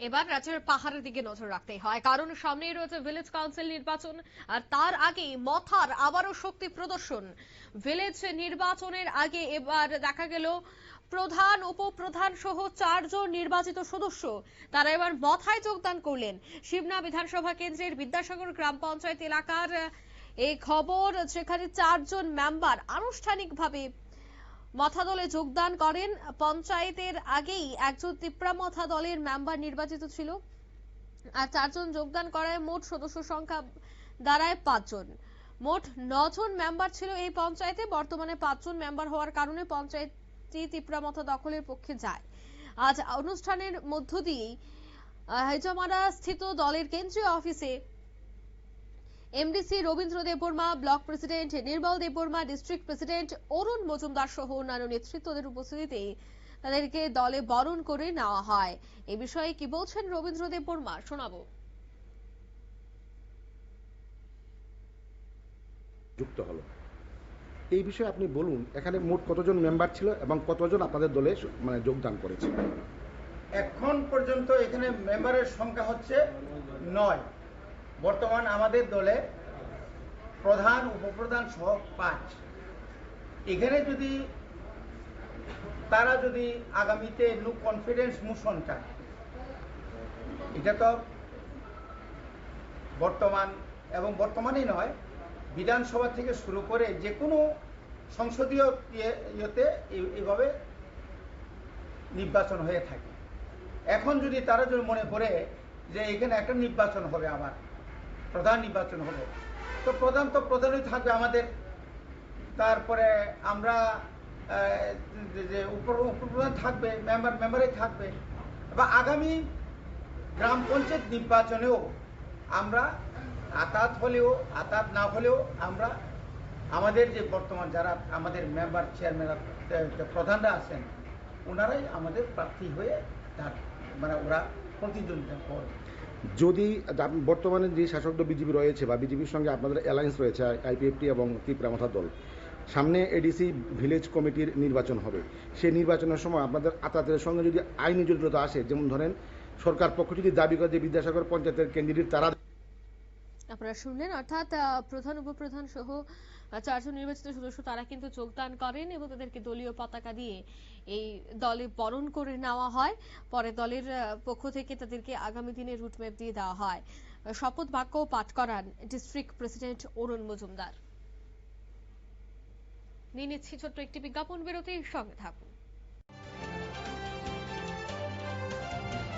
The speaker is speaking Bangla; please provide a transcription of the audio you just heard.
এবার রাজ্যের পাহাড়ের দিকে নজর রাখতে হয়, কারণ সামনেই রয়েছে ভিলেজ কাউন্সিল নির্বাচন। আর তার আগে মথার আবারও শক্তি প্রদর্শন। ভিলেজ নির্বাচনের আগে এবার দেখা গেল প্রধান, উপপ্রধান সহ 4 জন নির্বাচিত সদস্য তারা এবার মথায় যোগদান করলেন। শিবনা বিধানসভা কেন্দ্রের বিদ্যাসাগর গ্রাম পঞ্চায়েত এলাকার এই খবর, যেখানে 4 জন মেম্বার আনুষ্ঠানিকভাবে মথা দলে যোগদান করেন। পঞ্চায়েতের আগেই একজন তিপ্রা মথা দলের মেম্বার নির্বাচিত ছিল, আর 4 জন যোগদান করায় মোট সদস্য সংখ্যা দাঁড়ায় 5 জন। মোট 9 জন মেম্বার ছিল এই পঞ্চায়েতে। বর্তমানে 5 জন মেম্বার হওয়ার কারণে পঞ্চায়েতটি তিপ্রা মথা দখলের পক্ষে যায়। আজ অনুষ্ঠানের মধ্য দিয়ে হেজামারা স্থিত দলের কেন্দ্রীয় অফিসে MDC Rabindra Debbarma, block president Nirmal Debbarma, district president Arun Majumdar সহ অন্যান্য নেতৃত্বদের উপস্থিতিতে তাদেরকে দলে বরণ করে নেওয়া হয়। এ বিষয়ে কি বলছেন রবীন্দ্র দেববর্মা, শোনাবো। যুক্ত হলো এই বিষয়ে আপনি বলুন, এখানে মোট কতজন মেম্বার ছিল এবং কতজন আপনাদের দলে যোগদান করেছে? এখন পর্যন্ত এখানে মেম্বারের সংখ্যা হচ্ছে 9। বর্তমান আমাদের দলে প্রধান, উপপ্রধান সহ 5। এখানে যদি তারা যদি আগামীতে নো কনফিডেন্স মোশন চায়, এটা তো বর্তমান এবং বর্তমানেই নয়, বিধানসভা থেকে শুরু করে যে কোনো সংসদীয় ইয়েতে এইভাবে নির্বাচন হয়ে থাকে। এখন যদি তারা যদি মনে করে যে এখানে একটা নির্বাচন হবে, আবার প্রধান নির্বাচন হবে, তো প্রধানই থাকবে আমাদের। তারপরে আমরা যে উপপ্রধান থাকবে, মেম্বারই থাকবে। বা আগামী গ্রাম পঞ্চায়েত নির্বাচনেও আমরা আতাত না হলেও আমরা আমাদের যে বর্তমান যারা আমাদের মেম্বার, চেয়ারম্যান, প্রধানরা আছেন, ওনারাই আমাদের প্রার্থী হয়ে ওরা প্রতিদ্বন্দ্বিতা করবে। যদি বর্তমানে যে শাসক দল বিজেপি রয়েছে বা বিজেপির সঙ্গে আপনাদের অ্যালায়েন্স রয়েছে, আইপিএফটি এবং তিপ্রা মথা দল, সামনে এডিসি ভিলেজ কমিটির নির্বাচন হবে, সেই নির্বাচনের সময় আপনাদের আতাতের সঙ্গে যদি আইনি জটিলতা আসে, যেমন ধরেন সরকার পক্ষ যদি দাবি করে যে বিদ্যাসাগর পঞ্চায়েতের ক্যান্ডিডেট তারা, আপনারা শুনলেন, অর্থাৎ প্রধান, উপপ্রধান সহ 4 জন নির্বাচিত সদস্য তারা কিন্তু যোগদান করেন এবং তাদেরকে দলীয় পতাকা দিয়ে এই দলে বরণ করে নেওয়া হয়। পরে দলের পক্ষ থেকে তাদেরকে আগামী দিনে রুটম্যাপ দিয়ে দেওয়া হয়। শপথ বাক্য পাঠ করান ডিস্ট্রিক্ট প্রেসিডেন্ট অরুণ মজুমদার। নিয়ে নিচ্ছি ছোট্ট একটি বিজ্ঞাপন বিরতির সঙ্গে থাকুন।